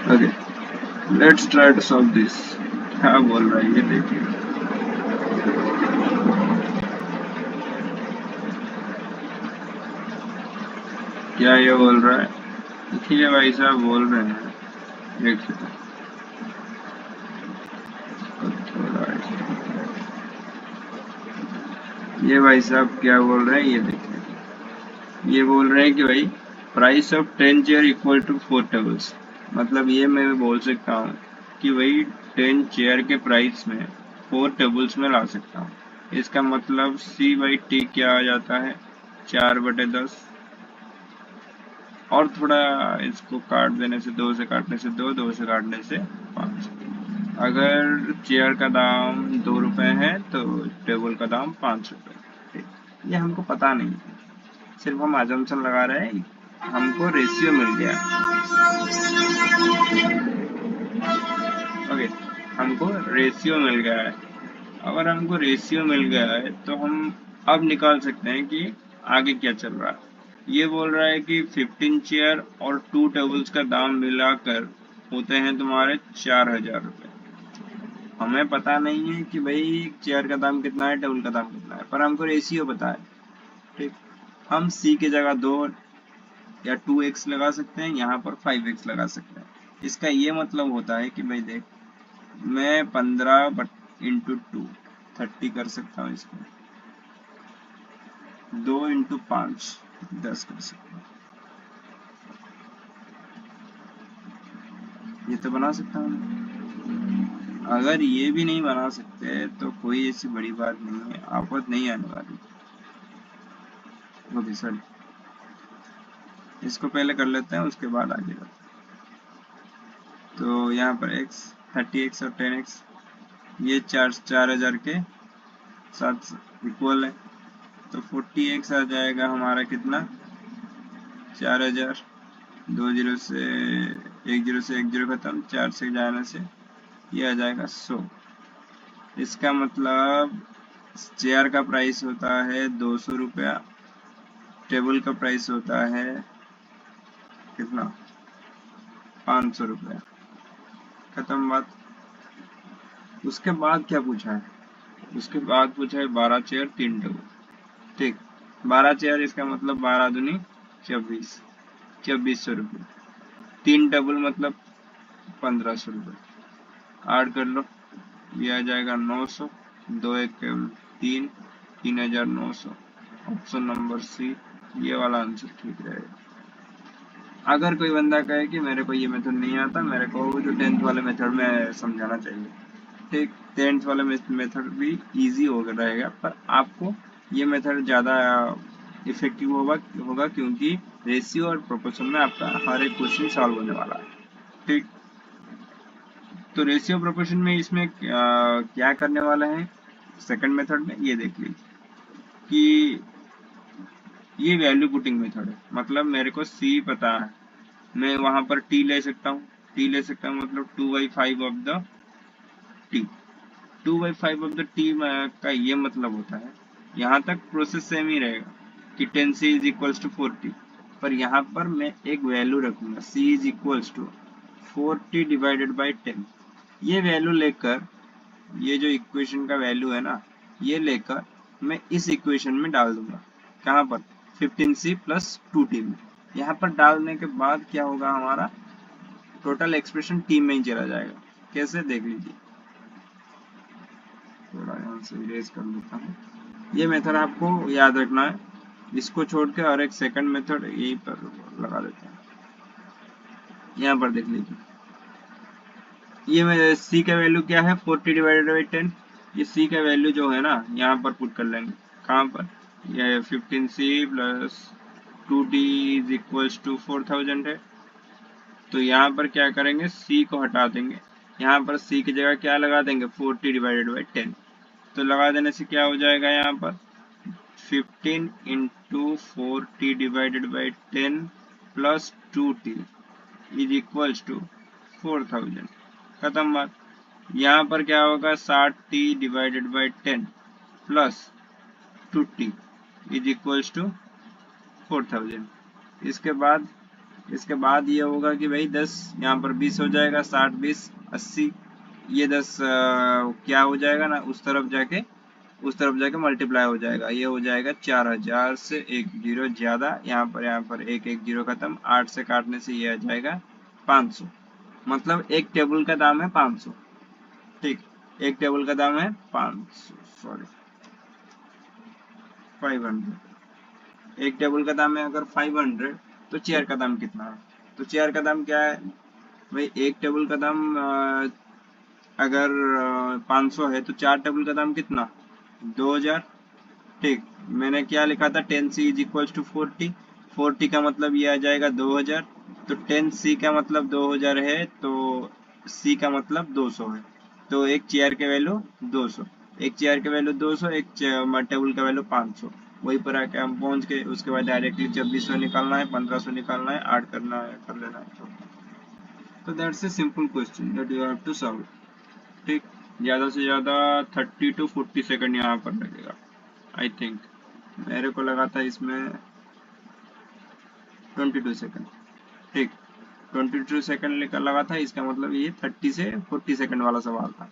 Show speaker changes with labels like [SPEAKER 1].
[SPEAKER 1] Okay, let's try to solve this. क्या बोल रहा है ये देखिए। क्या ये बोल रहा है? देखिए भाई साहब बोल रहे हैं, एक सेकंड थोड़ा ये भाई साहब क्या बोल रहे हैं ये देखिए। ये बोल रहे हैं कि भाई price of 10 chair equal to 4 tables. मतलब ये मैं बोल सकता हूँ कि भाई 10 चेयर के प्राइस में 4 टेबल्स में ला सकता हूँ। इसका मतलब सी बाई टी क्या आ जाता है, 4/10। और थोड़ा इसको काट देने से, 2 से काटने से 2, 2 से काटने से 5। अगर चेयर का दाम 2 रुपए है तो टेबल का दाम 5 रुपए। ये हमको पता नहीं है, सिर्फ हम अजम्पशन लगा रहे हैं। हमको रेशियो मिल गया। ओके, हमको रेशियो मिल गया है। अगर हमको रेशियो मिल गया है तो हम अब निकाल सकते हैं कि आगे क्या चल रहा है। ये बोल रहा है कि 15 चेयर और 2 टेबल्स का दाम मिलाकर होते हैं तुम्हारे 4000 रुपये। हमें पता नहीं है कि भाई चेयर का दाम कितना है, टेबल का दाम कितना है, पर हमको रेशियो पता है। ठीक, हम सी की जगह 2 या 2x लगा सकते हैं, यहाँ पर 5x लगा सकते हैं। इसका ये मतलब होता है कि भाई देख, मैं 15/2 30 कर सकता हूँ, इसको 2x5 10 कर सकता हूँ। ये तो बना सकता हूँ। अगर ये भी नहीं बना सकते तो कोई ऐसी बड़ी बात नहीं है, आफत नहीं आने वाली। ओके सर, इसको पहले कर लेते हैं, उसके बाद आगे बढ़ते हैं। तो यहाँ पर x 30x और 10x ये 4000 के साथ इक्वल है, तो 40x आ जाएगा हमारा कितना, 4000। 2 जीरो से 1 जीरो से 1 जीरो खत्म, 4 से जाने से ये आ जाएगा 100। इसका मतलब चेयर का प्राइस होता है 200 रुपया, टेबल का प्राइस होता है कितना, 500 रुपया। खत्म बात। उसके बाद क्या पूछा है? उसके बाद पूछा है 12 चेयर 3 टेबल। ठीक, 12 चेयर इसका मतलब 12 दूनी 24, 2400 रुपये। 3 टेबल मतलब 1500 रुपये। ऐड कर लो, ये आ जाएगा 900। 2 1 3, 3900। ऑप्शन नंबर सी, ये वाला आंसर ठीक रहेगा। अगर कोई बंदा कहे कि मेरे को ये मेथड नहीं आता, मेरे को जो 10th वाले मेथड में समझाना चाहिए, ठीक, 10th वाले मेथड भी इजी हो रहेगा, पर आपको ये मेथड ज़्यादा इफेक्टिव होगा क्योंकि रेशियो और प्रोपोर्शन में आपका हर एक क्वेश्चन सॉल्व होने वाला है। ठीक, तो रेशियो प्रोपोर्शन में इसमें क्या करने वाला है सेकंड मेथड में, ये देख लीजिए कि ये वैल्यू पुटिंग मेथड है। मतलब मेरे को सी पता है, मैं वहां पर टी ले सकता हूँ। टी ले सकता हूँ मतलब 2/5 of the T. 2/5 of the T का ये मतलब होता है, यहाँ तक प्रोसेस सेम ही रहेगा कि 10c इज इक्वल्स टू 40, पर यहाँ पर मैं एक वैल्यू रखूंगा, c is equals to 40 divided by 10। ये वैल्यू लेकर, ये जो इक्वेशन का वैल्यू है ना, ये लेकर मैं इस इक्वेशन में डाल दूंगा। कहाँ पर? 15c प्लस 2t में। यहाँ पर डालने के बाद क्या होगा, हमारा टोटल एक्सप्रेशन टी में ही चला जाएगा। कैसे, देख लीजिए। थोड़ा यहाँ से इरेज कर देता हूँ। ये मेथड आपको याद रखना है, इसको छोड़ के और एक सेकंड मेथड यहीं पर लगा देते हैं। यहाँ पर देख लीजिए, ये मेरे सी का वैल्यू क्या है, 40 डिवाइडेड बाई 10। ये सी का वैल्यू जो है ना, यहाँ पर पुट कर लेंगे। कहाँ पर? ये 15c plus 2d is equals to 4000 है। तो यहाँ पर क्या करेंगे, c को हटा देंगे, यहाँ पर c की जगह क्या लगा देंगे, 40 डिवाइडेड बाई 10। तो लगा देने से क्या हो जाएगा, यहाँ पर 15 into 40 divided by 10 plus 2t is equals to 4000। खत्म बात। यहाँ पर क्या होगा, 60t divided by 10 plus 2t is equals to 4000। इसके बाद इसके बाद ये होगा कि भाई 10 यहाँ पर 20 हो जाएगा, 60 20 80, ये 10 क्या हो जाएगा ना, उस तरफ जाके मल्टीप्लाई हो जाएगा, ये हो जाएगा 4000 से एक जीरो ज्यादा, यहाँ पर एक एक जीरो खत्म, 8 से काटने से ये आ जाएगा 500। मतलब एक टेबल का दाम है 500। ठीक, एक टेबल का दाम है 500, सॉरी 500। एक टेबल का दाम है अगर 500, तो चेयर का दाम कितना है? तो चेयर का दाम क्या है भाई, एक टेबल का दाम अगर 500 है तो 4 टेबल का दाम कितना, 2000। ठीक, मैंने क्या लिखा था, 10c इज इक्वल टू 40, 40 का मतलब ये आ जाएगा 2000, तो 10c का मतलब 2000 है, तो c का मतलब 200 है, तो एक चेयर के वैल्यू 200, एक चेयर के वैल्यू 200, एक टेबल का वैल्यू 500। वहीं पर आके हम पहुंच गए। उसके बाद डायरेक्टली 2600 निकालना है, 1500 निकालना है, ऐड करना है, कर लेना है। तो that's a simple question that you have to solve. ठीक, ज्यादा से ज्यादा 30 to 40 सेकंड यहाँ पर लगेगा आई थिंक। मेरे को लगा था इसमें 22 सेकंड। ठीक, 22 सेकंड लगा था, इसका मतलब ये 30 से 40 सेकंड वाला सवाल था।